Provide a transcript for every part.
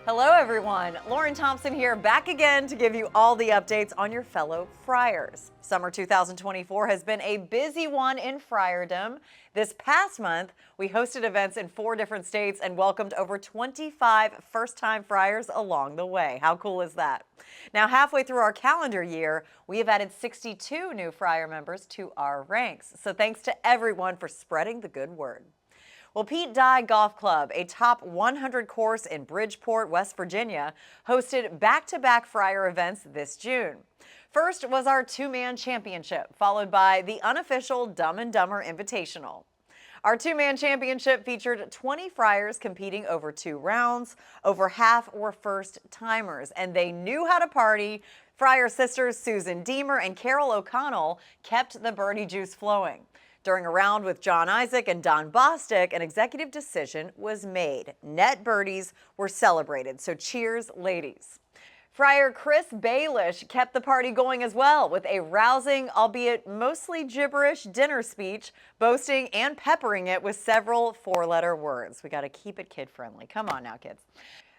Hello everyone, Lauren Thompson here, back again to give you all the updates on your fellow Friars. Summer 2024 has been a busy one in Friardom. This past month, we hosted events in 4 different states and welcomed over 25 first-time Friars along the way. How cool is that? Now, halfway through our calendar year, we have added 62 new Friar members to our ranks. So thanks to everyone for spreading the good word. Well, Pete Dye Golf Club, a top 100 course in Bridgeport, West Virginia, hosted back-to-back Friar events this June. First was our 2-man championship, followed by the unofficial Dumb and Dumber Invitational. Our 2-man championship featured 20 Friars competing over 2 rounds. Over half were first-timers, and they knew how to party. Friar sisters Susan Deemer and Carol O'Connell kept the birdie juice flowing. During a round with John Isaac and Don Bostic, an executive decision was made. Net birdies were celebrated, so cheers, ladies. Friar Chris Baelish kept the party going as well with a rousing, albeit mostly gibberish, dinner speech, boasting and peppering it with several 4-letter words. We got to keep it kid-friendly. Come on now, kids.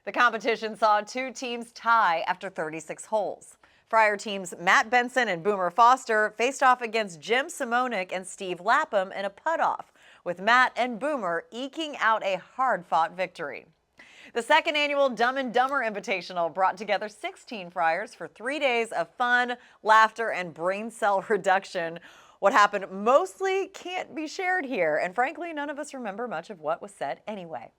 The competition saw 2 teams tie after 36 holes. Friar teams Matt Benson and Boomer Foster faced off against Jim Simonik and Steve Lapham in a putt-off, with Matt and Boomer eking out a hard-fought victory. The second annual Dumb and Dumber Invitational brought together 16 Friars for 3 days of fun, laughter, and brain cell reduction. What happened mostly can't be shared here, and frankly, none of us remember much of what was said anyway.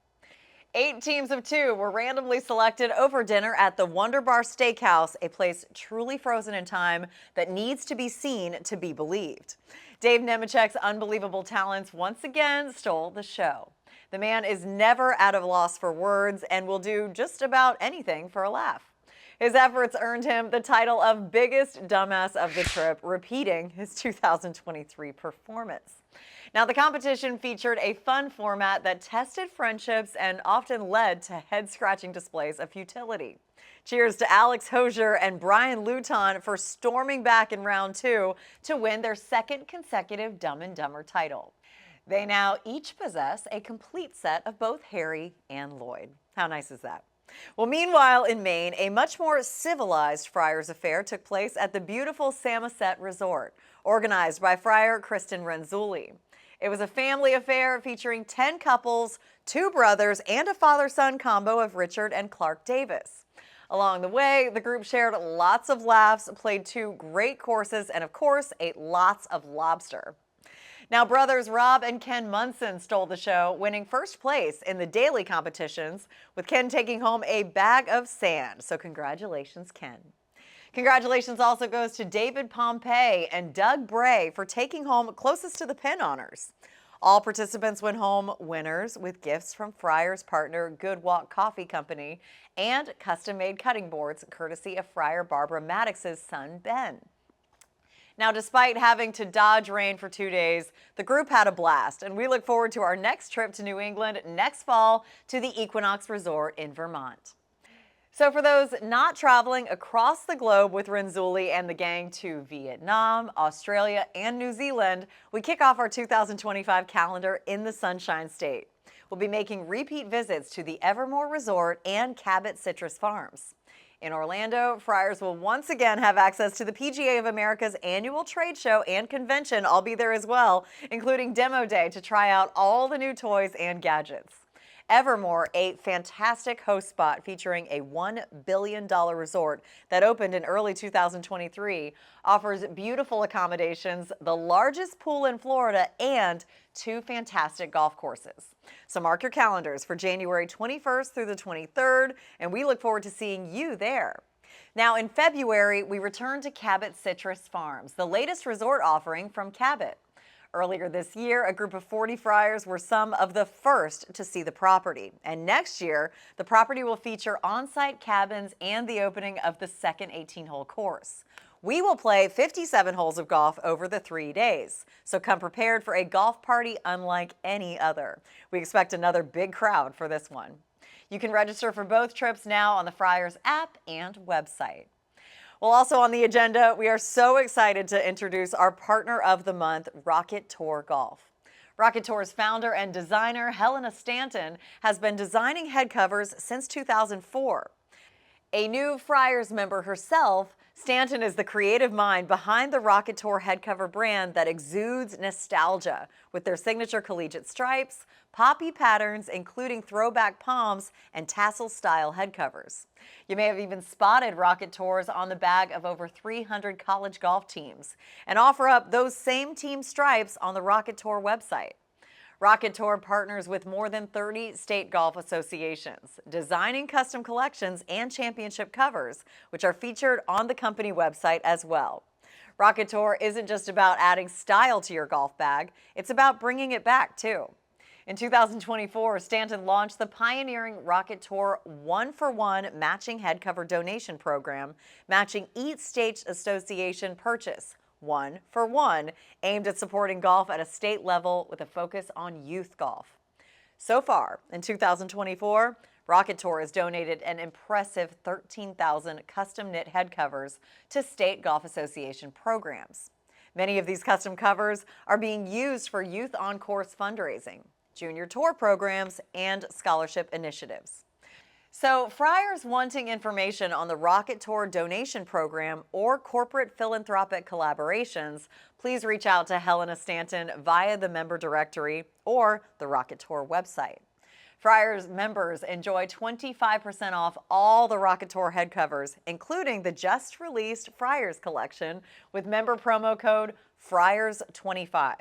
8 teams of 2 were randomly selected over dinner at the Wonder Bar Steakhouse, a place truly frozen in time that needs to be seen to be believed. Dave Nemechek's unbelievable talents once again stole the show. The man is never at a loss for words and will do just about anything for a laugh. His efforts earned him the title of biggest dumbass of the trip, repeating his 2023 performance. Now, the competition featured a fun format that tested friendships and often led to head-scratching displays of futility. Cheers to Alex Hosier and Brian Luton for storming back in round 2 to win their second consecutive Dumb and Dumber title. They now each possess a complete set of both Harry and Lloyd. How nice is that? Well, meanwhile, in Maine, a much more civilized Friars affair took place at the beautiful Samoset Resort, organized by Friar Kristen Renzulli. It was a family affair featuring 10 couples, 2 brothers, and a father-son combo of Richard and Clark Davis. Along the way, the group shared lots of laughs, played 2 great courses, and of course, ate lots of lobster. Now, brothers Rob and Ken Munson stole the show, winning first place in the daily competitions, with Ken taking home a bag of sand. So congratulations, Ken. Congratulations also goes to David Pompey and Doug Bray for taking home closest to the pin honors. All participants went home winners with gifts from Friars partner Good Walk Coffee Company and custom-made cutting boards courtesy of Friar Barbara Maddox's son, Ben. Now, despite having to dodge rain for 2 days, the group had a blast, and we look forward to our next trip to New England next fall to the Equinox Resort in Vermont. So for those not traveling across the globe with Renzulli and the gang to Vietnam, Australia, and New Zealand, we kick off our 2025 calendar in the Sunshine State. We'll be making repeat visits to the Evermore Resort and Cabot Citrus Farms. In Orlando, Friars will once again have access to the PGA of America's annual trade show and convention. I'll be there as well, including Demo Day to try out all the new toys and gadgets. Evermore, a fantastic host spot featuring a $1 billion resort that opened in early 2023, offers beautiful accommodations, the largest pool in Florida, and 2 fantastic golf courses. So mark your calendars for January 21st through the 23rd, and we look forward to seeing you there. Now, in February, we return to Cabot Citrus Farms, the latest resort offering from Cabot. Earlier this year, a group of 40 Friars were some of the first to see the property. And next year, the property will feature on-site cabins and the opening of the second 18-hole course. We will play 57 holes of golf over the 3 days, so come prepared for a golf party unlike any other. We expect another big crowd for this one. You can register for both trips now on the Friars app and website. Well, also on the agenda, we are so excited to introduce our partner of the month, Rocket Tour Golf. Rocket Tour's founder and designer Helena Stanton has been designing head covers since 2004. A new Friars member herself, Stanton is the creative mind behind the Rocket Tour head cover brand that exudes nostalgia with their signature collegiate stripes, poppy patterns, including throwback palms and tassel-style head covers. You may have even spotted Rocket Tours on the bag of over 300 college golf teams and offer up those same team stripes on the Rocket Tour website. Rocket Tour partners with more than 30 state golf associations, designing custom collections and championship covers, which are featured on the company website as well. Rocket Tour isn't just about adding style to your golf bag, it's about bringing it back too. In 2024, Stanton launched the pioneering Rocket Tour 1-for-1 matching head cover donation program, matching each state association purchase. 1-for-1, aimed at supporting golf at a state level with a focus on youth golf. So far, in 2024, Rocket Tour has donated an impressive 13,000 custom-knit head covers to state golf association programs. Many of these custom covers are being used for youth on-course fundraising, junior tour programs, and scholarship initiatives. So, Friars wanting information on the Rocket Tour donation program or corporate philanthropic collaborations, please reach out to Helena Stanton via the member directory or the Rocket Tour website. Friars members enjoy 25% off all the Rocket Tour head covers, including the just-released Friars collection with member promo code FRIARS25.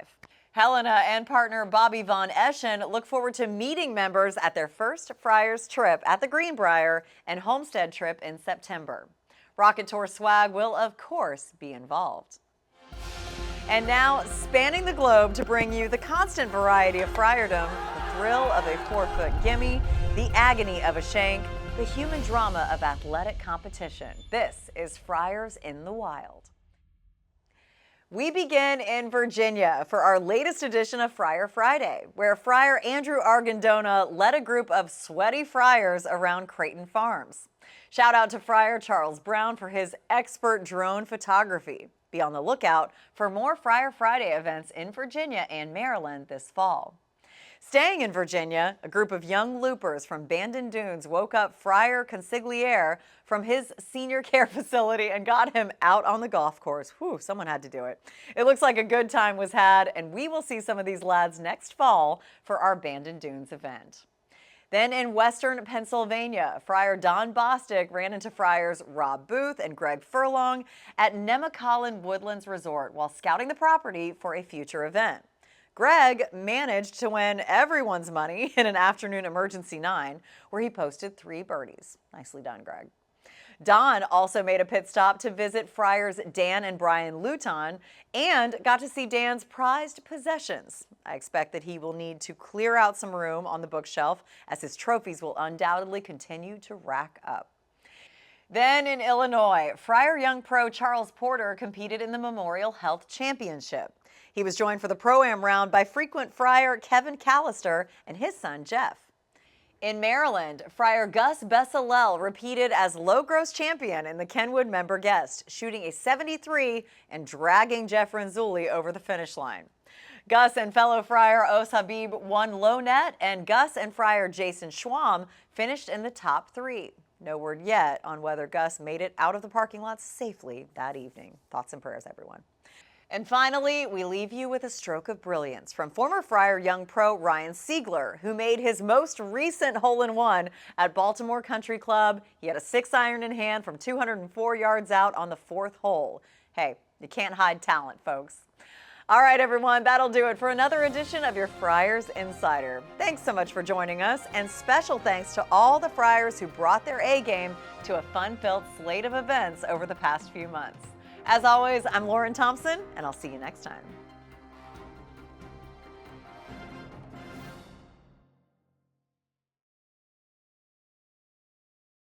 Helena and partner Bobby Von Eschen look forward to meeting members at their first Friars trip at the Greenbrier and Homestead trip in September. Rocket Tour swag will, of course, be involved. And now, spanning the globe to bring you the constant variety of Friardom, the thrill of a 4-foot gimme, the agony of a shank, the human drama of athletic competition. This is Friars in the Wild. We begin in Virginia for our latest edition of Friar Friday, where Friar Andrew Argandona led a group of sweaty friars around Creighton Farms. Shout out to Friar Charles Brown for his expert drone photography. Be on the lookout for more Friar Friday events in Virginia and Maryland this fall. Staying in Virginia, a group of young loopers from Bandon Dunes woke up Friar Consigliere from his senior care facility and got him out on the golf course. Whew, someone had to do it. It looks like a good time was had, and we will see some of these lads next fall for our Bandon Dunes event. Then in western Pennsylvania, Friar Don Bostic ran into Friars Rob Booth and Greg Furlong at Nemacolin Woodlands Resort while scouting the property for a future event. Greg managed to win everyone's money in an afternoon emergency 9, where he posted 3 birdies. Nicely done, Greg. Don also made a pit stop to visit Friars Dan and Brian Luton and got to see Dan's prized possessions. I expect that he will need to clear out some room on the bookshelf as his trophies will undoubtedly continue to rack up. Then in Illinois, Friar Young Pro Charles Porter competed in the Memorial Health Championship. He was joined for the Pro-Am round by frequent Friar Kevin Callister and his son Jeff. In Maryland, Friar Gus Bessalel repeated as low gross champion in the Kenwood member guest, shooting a 73 and dragging Jeff Renzulli over the finish line. Gus and fellow Friar Os Habib won low net, and Gus and Friar Jason Schwam finished in the top 3. No word yet on whether Gus made it out of the parking lot safely that evening. Thoughts and prayers, everyone. And finally, we leave you with a stroke of brilliance from former Friar Young Pro Ryan Siegler, who made his most recent hole-in-one at Baltimore Country Club. He had a 6-iron in hand from 204 yards out on the 4th hole. Hey, you can't hide talent, folks. All right, everyone, that'll do it for another edition of your Friars Insider. Thanks so much for joining us, and special thanks to all the Friars who brought their A-game to a fun-filled slate of events over the past few months. As always, I'm Lauren Thompson, and I'll see you next time.